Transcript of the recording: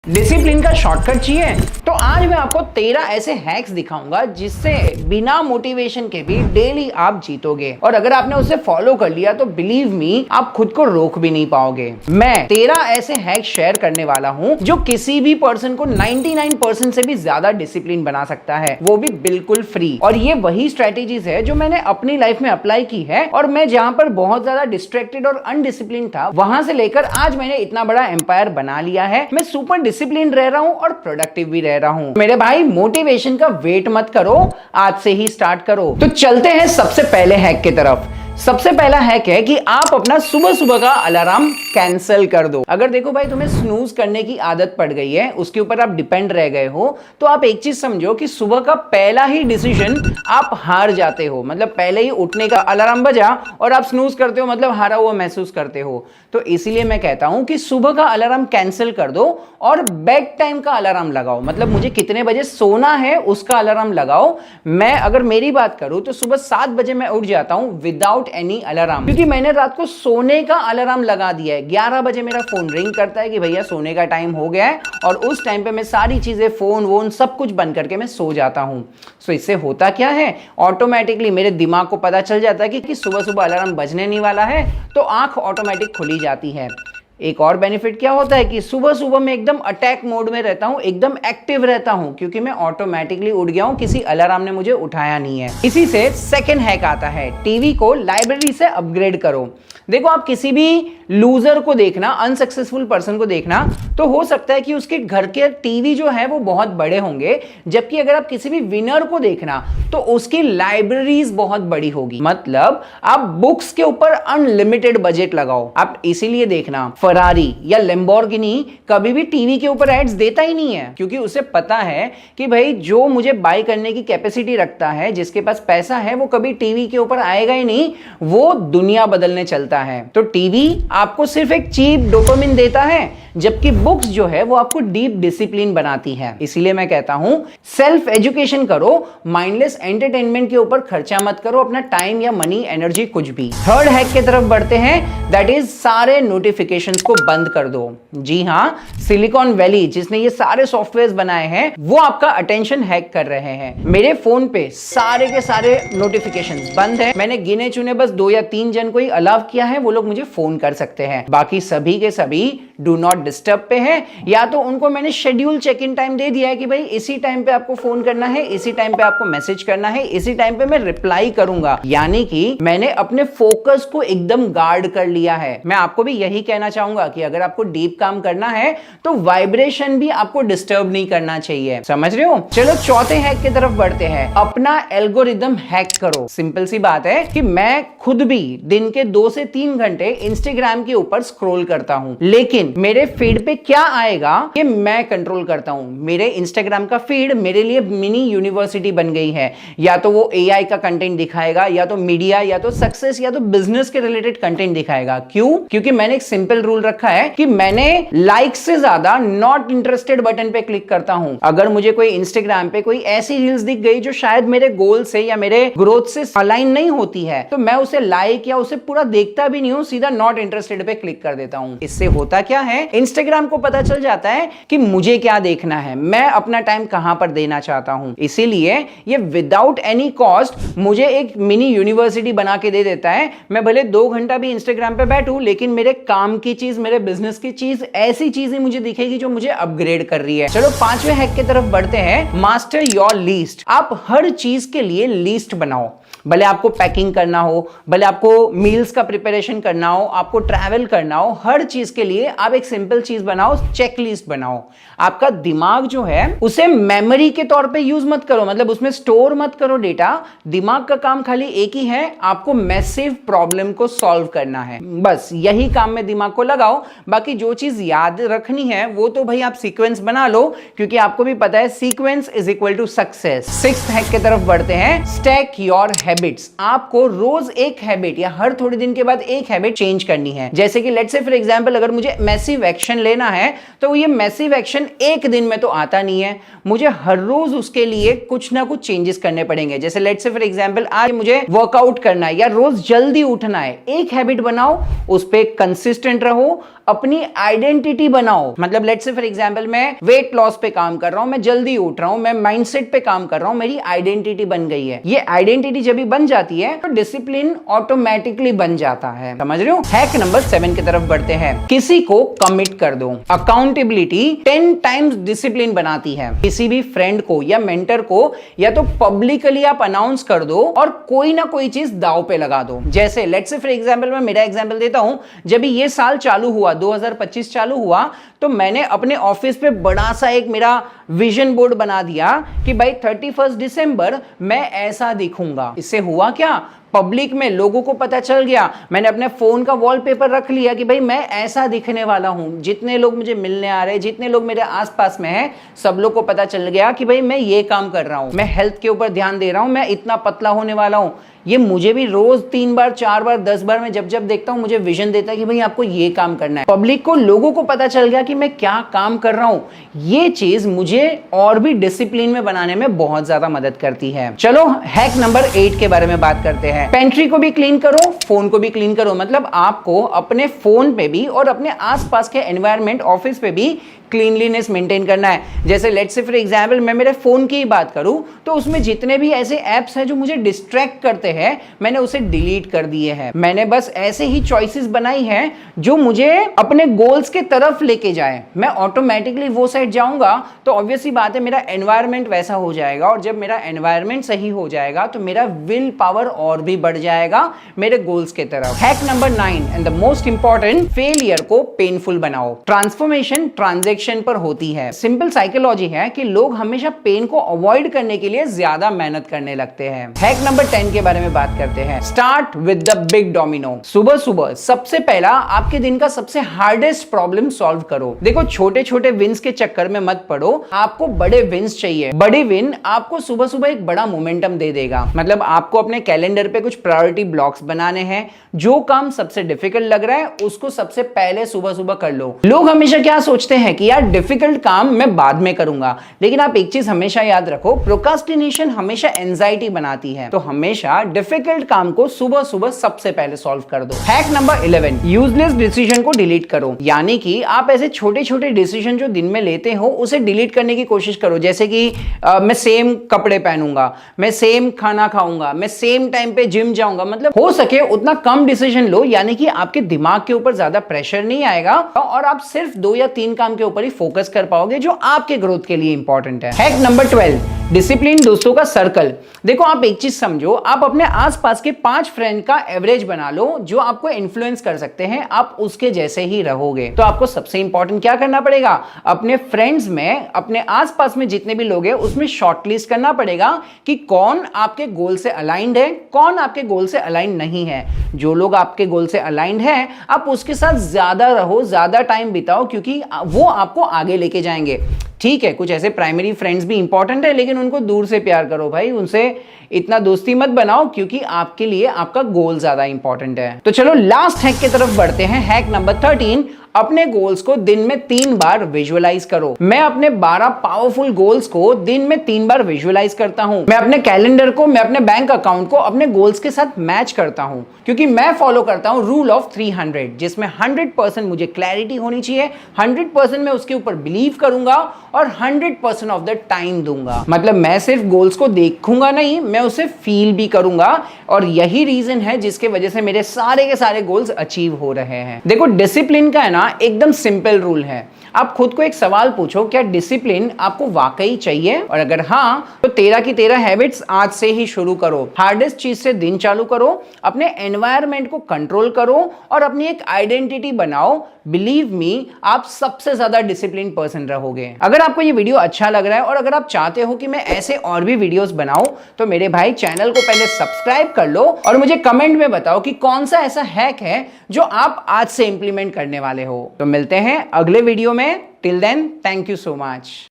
Discipline का shortcut चाहिए तो आज मैं आपको 13 ऐसे हैक्स दिखाऊंगा जिससे बिना मोटिवेशन के भी डेली आप जीतोगे और अगर आपने उसे फॉलो कर लिया तो बिलीव मी आप खुद को रोक भी नहीं पाओगे। मैं 13 ऐसे हैक्स शेयर करने वाला हूं जो किसी भी पर्सन को 99% से भी ज्यादा डिसिप्लिन बना सकता है, वो भी बिल्कुल फ्री। और ये वही स्ट्रेटेजीज है जो मैंने अपनी लाइफ में अप्लाई की है और मैं जहां पर बहुत ज्यादा डिस्ट्रैक्टेड और अनडिसिप्लिन था वहां से लेकर आज मैंने इतना बड़ा एम्पायर बना लिया है। मैं सुपर डिसिप्लिन रह रहा हूं और प्रोडक्टिव भी रह रहा हूं। मेरे भाई मोटिवेशन का वेट मत करो, आज से ही स्टार्ट करो। तो चलते हैं सबसे पहले हैक की तरफ। सबसे पहला हैक है कि आप अपना सुबह सुबह का अलार्म कैंसिल कर दो। अगर देखो भाई तुम्हें स्नूज करने की आदत पड़ गई है, उसके ऊपर आप डिपेंड रह गए हो, तो आप एक चीज समझो कि सुबह का पहला ही डिसीजन आप हार जाते हो। मतलब पहले ही उठने का अलार्म बजा और आप स्नूज करते हो, मतलब हारा हुआ महसूस करते हो। तो इसीलिए मैं कहता हूं कि सुबह का अलार्म कैंसिल कर दो और बेड टाइम का अलार्म लगाओ। मतलब मुझे कितने बजे सोना है उसका अलार्म लगाओ। मैं अगर मेरी बात करूं तो सुबह 7 बजे मैं उठ जाता हूं विदाउट एनी अलार्म, क्योंकि मैंने रात को सोने का अलार्म लगा दिया है। 11 बजे मेरा फोन रिंग करता है कि भैया सोने का टाइम हो गया है और उस टाइम पे मैं सारी चीजें फोन वोन सब कुछ बंद करके मैं सो जाता हूं। सो इससे होता क्या है, ऑटोमेटिकली मेरे दिमाग को पता चल जाता है कि सुबह सुबह अलार्म बजने नहीं वाला है, तो आंख ऑटोमेटिक खुली जाती है। एक और बेनिफिट क्या होता है कि सुबह सुबह मैं एकदम अटैक मोड में रहता हूं, एकदम एक्टिव रहता हूं, क्योंकि मैं ऑटोमेटिकली उठ गया हूं, किसी अलार्म ने मुझे उठाया नहीं है। इसी से सेकंड हैक आता है, टीवी को लाइब्रेरी से अपग्रेड करो। देखो आप किसी भी लूजर को देखना, अनसक्सेसफुल पर्सन को देखना, तो हो सकता है कि उसके घर के टीवी जो है वो बहुत बड़े होंगे, जबकि अगर आप किसी भी विनर को देखना तो उसकी लाइब्रेरीज बहुत बड़ी होगी। मतलब आप बुक्स के ऊपर अनलिमिटेड बजट लगाओ। आप इसीलिए देखना फरारी या लैम्बोर्गिनी कभी भी टीवी के ऊपर एड्स देता ही नहीं है, क्योंकि उसे पता है कि भाई जो मुझे बाय करने की कैपेसिटी रखता है, जिसके पास पैसा है, वो कभी टीवी के ऊपर आएगा ही नहीं, वो दुनिया बदलने चलता है। तो टीवी आपको सिर्फ एक चीप डोपामिन देता है, जबकि बुक्स जो है वो आपको डीप डिसिप्लिन बनाती है। इसीलिए मैं कहता हूं सेल्फ एजुकेशन करो, माइंडलेस एंटरटेनमेंट के ऊपर खर्चा मत करो अपना टाइम या मनी एनर्जी कुछ भी। थर्ड हैक की तरफ बढ़ते हैं, दैट इज सारे नोटिफिकेशंस को बंद कर दो। जी हां, सिलिकॉन वैली जिसने ये सारे सॉफ्टवेयर बनाए हैं वो आपका अटेंशन हैक कर रहे हैं। मेरे फोन पे सारे के सारे नोटिफिकेशंस बंद है। मैंने गिने चुने बस 2 या 3 जन को ही अलाउ किया है, वो लोग मुझे फोन कर सकते हैं। बाकी सभी के सभी डू नॉट डिस्टर्ब पे है, या तो उनको मैंने शेड्यूल चेक इन टाइम दे दिया है कि भाई इसी टाइम पे आपको फोन करना है, इसी टाइम पे आपको मैसेज करना है, इसी टाइम पे मैं रिप्लाई करूंगा। यानी कि मैंने अपने फोकस को एकदम गार्ड कर लिया है। मैं आपको भी यही कहना चाहूंगा कि अगर आपको डीप काम करना है तो वाइब्रेशन भी आपको डिस्टर्ब नहीं करना चाहिए। समझ रहे हो? चलो चौथे हैक की तरफ बढ़ते हैं, अपना एल्गोरिदम हैक करो। सिंपल सी बात है कि मैं खुद भी दिन के 2 से 3 घंटे इंस्टाग्राम के ऊपर स्क्रॉल करता हूं, लेकिन मेरे फीड पे क्या आएगा कि मैं कंट्रोल करता हूं। मेरे इंस्टाग्राम का फीड मेरे लिए मिनी यूनिवर्सिटी बन गई है। या तो वो एआई का कंटेंट दिखाएगा, या तो मीडिया, या तो सक्सेस, या तो बिजनेस के रिलेटेड कंटेंट दिखाएगा। क्यों? क्योंकि मैंने एक सिंपल रूल रखा है कि मैंने लाइक से ज्यादा नॉट इंटरेस्टेड बटन पे क्लिक करता हूं। अगर मुझे कोई इंस्टाग्राम पे कोई ऐसी रील्स दिख गई जो शायद मेरे गोल से या मेरे ग्रोथ से अलाइन नहीं होती है, तो मैं उसे लाइक या उसे पूरा देखता भी नहीं हूं, सीधा नॉट इंटरेस्टेड पे क्लिक कर देता हूं। इससे होता क्या है, इंस्टाग्राम को पता चल जाता है कि मुझे क्या देखना है, मैं अपना टाइम कहां पर देना चाहता हूं। इसीलिए ये विदाउट एनी कॉस्ट मुझे एक मिनी यूनिवर्सिटी बना के दे देता है। मैं भले 2 घंटा भी इंस्टाग्राम पे बैठूं, लेकिन मेरे काम की चीज, मेरे बिजनेस की चीज, ऐसी चीजें मुझे दिखेगी जो मुझे अपग्रेड कर रही है। चलो 5वें हैक की तरफ बढ़ते हैं, मास्टर योर लिस्ट। आप हर चीज के लिए लिस्ट बनाओ। भले आपको पैकिंग करना हो, भले आपको मील्स का प्रिपरेशन करना हो, आपको ट्रैवल करना हो, हर चीज के लिए आप एक सिंपल चीज बनाओ, चेकलिस्ट बनाओ। आपका दिमाग जो है उसे मेमोरी के तौर पे यूज मत करो, मतलब उसमें स्टोर मत करो डेटा। दिमाग का काम खाली एक ही है, आपको मैसिव प्रॉब्लम को सॉल्व करना है। बस यही काम में दिमाग को लगाओ। बाकी जो चीज याद रखनी है वो तो भाई आप सीक्वेंस बना लो, क्योंकि आपको भी पता है sequence is equal to success. 6th hack की तरफ बढ़ते हैं, स्टैक योर हैबिट्स। आपको रोज एक हैबिट या हर थोड़े दिन के बाद एक हैबिट चेंज करनी है। जैसे कि लेट्स से फॉर एग्जांपल अगर मुझे मैसिव एक्शन लेना है, तो ये मैसिव एक्शन एक दिन में तो आता नहीं है, मुझे हर रोज उसके लिए कुछ ना कुछ चेंजेस करने पड़ेंगे। जैसे लेट्स से फॉर एग्जांपल आज मुझे वर्कआउट करना है या रोज जल्दी उठना है, एक हैबिट बनाओ, उस पे कंसिस्टेंट रहो, अपनी आइडेंटिटी बनाओ। मतलब लेट्स से फॉर एग्जांपल मैं वेट लॉस पे काम कर रहा हूं, मैं जल्दी उठ रहा हूं, मैं माइंडसेट पे काम कर रहा हूं, मेरी आइडेंटिटी बन गई है। ये आइडेंटिटी जब भी बन जाती है तो डिसिप्लिन ऑटोमेटिकली बन जाता है। समझ रहे हो? हैक नंबर 7 की तरफ बढ़ते हैं। किसी को कमिट कर दो। अकाउंटेबिलिटी 10 टाइम्स डिसिप्लिन बनाती है। किसी भी फ्रेंड को या मेंटर को या तो पब्लिकली आप अनाउंस कर दो और कोई ना कोई चीज दांव पे लगा दो। जैसे लेट्स से फॉर एग्जांपल मैं मेरा एग्जांपल देता हूं, जब ये साल चालू हुआ, 2025 चालू हुआ, तो मैंने अपने ऑफिस पे बड़ा सा एक मेरा विजन बोर्ड बना दिया कि भाई 31 दिसंबर मैं ऐसा दिखूंगा। इससे हुआ क्या, पब्लिक में लोगों को पता चल गया। मैंने अपने फोन का वॉलपेपर रख लिया कि भाई मैं ऐसा दिखने वाला हूं। जितने लोग मुझे मिलने आ रहे हैं, जितने लोग मेरे आसपास में हैं, सब लोग को पता चल गया कि भाई मैं ये काम कर रहा हूं, मैं हेल्थ के ऊपर ध्यान दे रहा हूं, मैं इतना पतला होने वाला हूं। ये मुझे भी रोज 3 बार 4 बार 10 बार मैं जब जब देखता हूं मुझे विजन देता है कि भाई आपको ये काम करना है। पब्लिक को, लोगों को पता चल गया कि मैं क्या काम कर रहा हूं। ये चीज मुझे और भी डिसिप्लिन में बनाने में बहुत ज्यादा मदद करती है। चलो हैक नंबर 8 के बारे में बात करते हैं। पेंट्री को भी क्लीन करो, फोन को भी क्लीन करो। मतलब आपको अपने फोन पे भी और अपने आसपास के एनवायरनमेंट, ऑफिस पे भी क्लीनलीनेस मेंटेन करना है। जैसे लेट्स से फॉर एग्जांपल मैं मेरे फोन की ही बात करूं तो उसमें जितने भी ऐसे ऐप्स हैं जो मुझे डिस्ट्रैक्ट करते हैं, मैंने उसे डिलीट कर दिए हैं। मैंने बस ऐसे ही चॉइसेस बनाई हैं जो मुझे अपने गोल्स के तरफ लेके जाए। मैं ऑटोमेटिकली वो साइड जाऊंगा तो ऑब्वियस सी बात है मेरा एनवायरनमेंट वैसा हो जाएगा, और जब मेरा एनवायरनमेंट सही हो जाएगा तो मेरा विल पावर और भी बढ़ जाएगा मेरे गोल्स के तरफ। Hack number 9 and the most important, failure को पेनफुल बनाओ। ट्रांसफॉर्मेशन ट्रांजैक्शन पर होती है। सिंपल साइकोलॉजी है कि लोग हमेशा पेन को अवॉइड करने के लिए ज्यादा मेहनत करने लगते हैं। हैक नंबर 10 के बारे में बात करते हैं। Start with the big domino. सुबह सुबह सबसे पहला आपके दिन का सबसे हार्डेस्ट प्रॉब्लम सॉल्व करो। देखो, छोटे छोटे विंस के चक्कर में मत पड़ो, आपको बड़े विंस चाहिए। बड़ी विन आपको सुबह सुबह एक बड़ा मोमेंटम दे देगा। मतलब आपको अपने कैलेंडर पे कुछ प्रायोरिटी ब्लॉक्स बनाने हैं। जो काम सबसे डिफिकल्ट लग रहा है उसको सबसे पहले सुबह सुबह कर लो। लोग हमेशा क्या सोचते हैं कि यार डिफिकल्ट काम मैं बाद में करूंगा, लेकिन आप एक चीज हमेशा याद रखो, प्रोक्रास्टिनेशन हमेशा एंजाइटी बनाती है। तो हमेशा डिफिकल्ट काम को सुबह सुबह सबसे पहले सॉल्व कर दो। हैक नंबर 11, यूजलेस डिसीजन को डिलीट करो। यानी कि आप ऐसे छोटे छोटे डिसीजन जो दिन में लेते हो उसे डिलीट करने की कोशिश करो। जैसे कि मैं सेम कपड़े पहनूंगा, मैं सेम खाना खाऊंगा, मैं सेम टाइम पे जिम जाऊंगा। मतलब हो सके उतना कम डिसीजन लो, यानी कि आपके दिमाग के ऊपर ज्यादा प्रेशर नहीं आएगा और आप सिर्फ 2 या 3 काम के ऊपर ही फोकस कर पाओगे जो आपके ग्रोथ के लिए इंपॉर्टेंट है। हैक नंबर 12, डिसिप्लिन दोस्तों का सर्कल। देखो, आप एक चीज समझो, आप अपने आसपास के 5 फ्रेंड का एवरेज बना लो जो आपको इन्फ्लुएंस कर सकते हैं, आप उसके जैसे ही रहोगे। तो आपको सबसे इंपॉर्टेंट क्या करना पड़ेगा, अपने फ्रेंड्स में, अपने आसपास में जितने भी लोग हैं उसमें शॉर्टलिस्ट करना पड़ेगा कि कौन आपके गोल से अलाइंड है, कौन आपके गोल से अलाइंड नहीं है। जो लोग आपके गोल से अलाइंड हैं आप उसके साथ ज्यादा रहो, ज्यादा टाइम बिताओ, क्योंकि वो आपको आगे लेके जाएंगे। ठीक है, कुछ ऐसे प्राइमरी फ्रेंड्स भी इंपॉर्टेंट है, लेकिन उनको दूर से प्यार करो भाई, उनसे इतना दोस्ती मत बनाओ, क्योंकि आपके लिए आपका गोल ज्यादा इंपॉर्टेंट है। तो चलो लास्ट हैक की तरफ बढ़ते हैं। हैक नंबर 13, अपने गोल्स को दिन में 3 बार विजुअलाइज करो। मैं अपने 12 पावरफुल गोल्स को दिन में 3 बार विजुअलाइज करता हूं। मैं अपने कैलेंडर को, मैं अपने बैंक अकाउंट को अपने गोल्स के साथ मैच करता हूं, क्योंकि मैं फॉलो करता हूं रूल ऑफ 300, जिसमें 100% मुझे क्लैरिटी होनी चाहिए, 100% मैं उसके ऊपर बिलीव करूंगा और 100% ऑफ द टाइम दूंगा। मतलब मैं सिर्फ गोल्स को देखूंगा नहीं, मैं उसे फील भी करूंगा, और यही रीजन है जिसके वजह से मेरे सारे के सारे गोल्स अचीव हो रहे हैं। देखो, डिसिप्लिन का है ना एकदम सिंपल रूल है। आप खुद को एक सवाल पूछो, क्या डिसिप्लिन आपको वाकई चाहिए? और अगर हाँ, तो 13 की 13 हैबिट्स आज से ही शुरू करो। हार्डेस्ट चीज से दिन चालू करो, अपने एनवायरनमेंट को कंट्रोल करो और अपनी एक आइडेंटिटी बनाओ। बिलीव मी, आप सबसे ज्यादा डिसिप्लिन पर्सन रहोगे। अगर आपको ये वीडियो अच्छा लग रहा है और अगर आप चाहते हो कि मैं ऐसे और भी वीडियोस बनाऊं, तो मेरे भाई चैनल को पहले सब्सक्राइब कर लो और मुझे कमेंट में बताओ कि कौन सा ऐसा हैक है जो आप आज से इंप्लीमेंट करने वाले हो। तो मिलते हैं अगले वीडियो में। Till then, thank you so much.